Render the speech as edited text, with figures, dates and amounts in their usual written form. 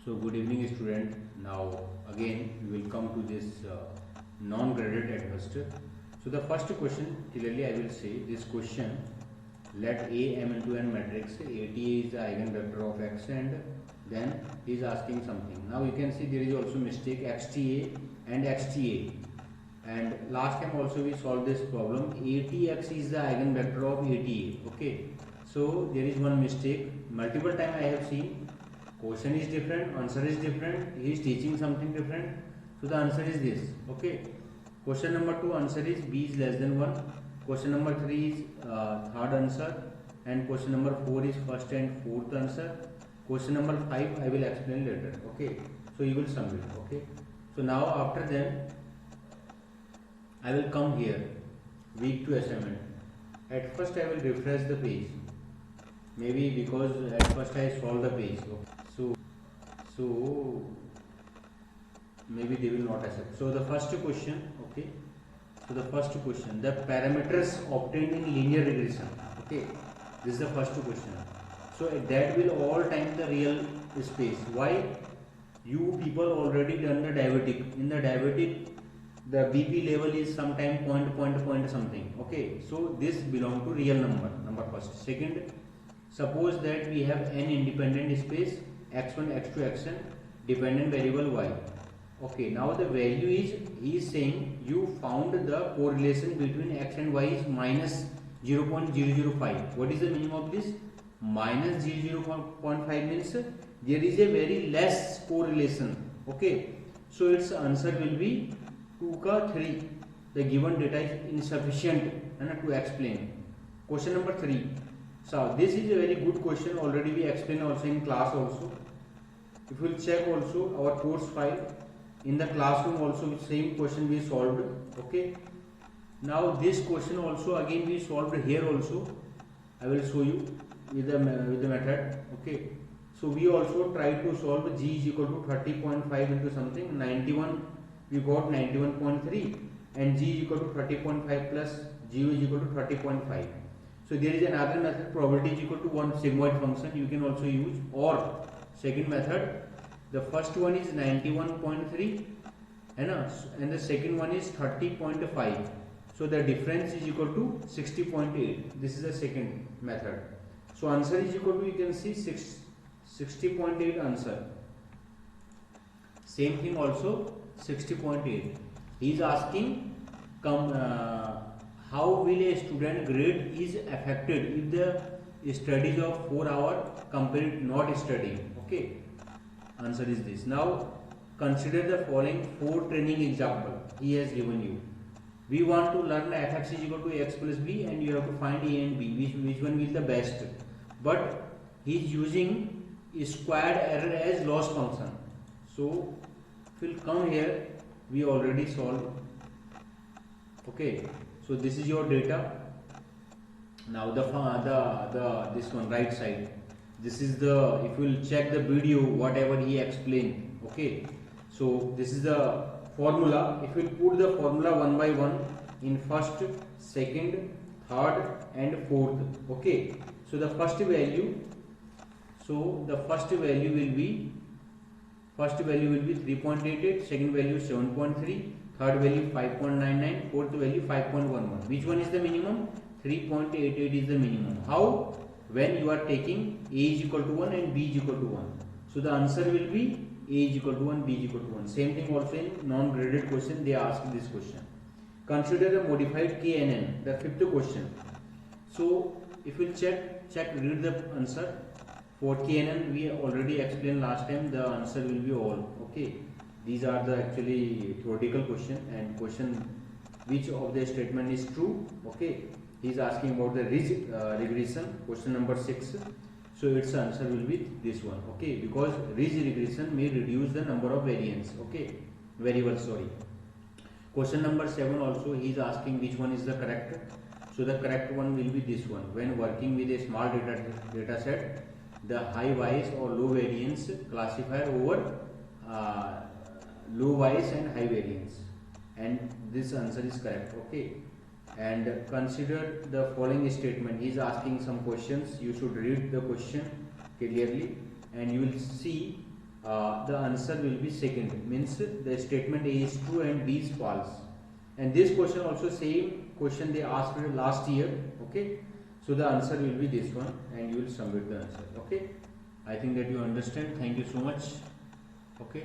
So good evening student. Now again we will come to this non-graded at first. So the first question clearly I will say this question, let A M into n matrix, ATA is the eigenvector of X and then he is asking something. Now you can see there is also mistake XTA and XTA, and last time also we solved this problem. ATX is the eigenvector of ATA. Okay, so there is one mistake. Multiple time I have seen question is different, answer is different, he is teaching something different. So the answer is this. Okay, question number 2 answer is B is less than 1. Question number 3 is third answer, and question number 4 is first and fourth answer. Question number 5 I will explain later. Okay, so you will sum it. Okay, so now after then I will come here, week 2 assignment. At first I will refresh the page, maybe because at first I solved the page. Okay. So maybe they will not accept. So the first question, okay. So the first question, the parameters obtained in linear regression. Okay, this is the first question. So that will all time the real space. Why? You people already done the diabetic. In the diabetic, the BP level is sometime point something. Okay, so this belong to real number first. Second, suppose that we have n independent space x1, x2, xn, dependent variable y. Okay, now the value is, he is saying you found the correlation between x and y is minus 0.005. What is the meaning of this? Minus 0.5 means there is a very less correlation. Okay, so its answer will be 2 ka 3. The given data is insufficient to explain. Question number 3. So this is a very good question. Already we explained also in class also. If you will check also our course file, in the classroom also same question we solved. Okay, now this question also again we solved here also. I will show you with the method. Okay, so we also tried to solve G is equal to 30.5 into something 91. We got 91.3, and G is equal to 30.5 plus G is equal to 30.5. So there is another method, probability is equal to one sigmoid function, you can also use, or second method, the first one is 91.3 and the second one is 30.5. So the difference is equal to 60.8. This is the second method. So answer is equal to, you can see 60.8 answer. Same thing also 60.8. He is asking how will a student grade is affected if the studies of 4 hours compared not studying. Okay, answer is this. Now consider the following 4 training example he has given you. We want to learn fx is equal to x plus b, and you have to find a and b, which one is the best. But he is using squared error as loss function. So if we come here, we already solved. Okay, so this is your data. Now the this one right side, this is the, if you will check the video whatever he explained. Okay, so this is the formula. If you put the formula one by one in first, second, third and fourth. Okay, so the first value, will be 3.88, second value 7.3, third value 5.99, fourth value 5.11. Which one is the minimum? 3.88 is the minimum. How? When you are taking a is equal to 1 and b is equal to 1. So the answer will be a is equal to 1, b is equal to 1. Same thing also in non-graded question they ask this question. Consider the modified k and n, the fifth question. So if you read the answer. For k and n we already explained last time, the answer will be all. Okay, these are the actually theoretical question, and question which of the statement is true. Okay, he is asking about the ridge regression, question number 6. So its answer will be this one. Okay, because ridge regression may reduce the number of variables. Okay, variables, sorry. Question number 7 also he is asking which one is the correct. So the correct one will be this one. When working with a small data set, the high bias or low variance classifier over low bias and high variance, and this answer is correct. Okay, and consider the following statement. He is asking some questions. You should read the question clearly and you will see the answer will be second, means the statement A is true and B is false. And this question also same question they asked last year. Okay, so the answer will be this one and you will submit the answer. Okay, I think that you understand. Thank you so much. Okay.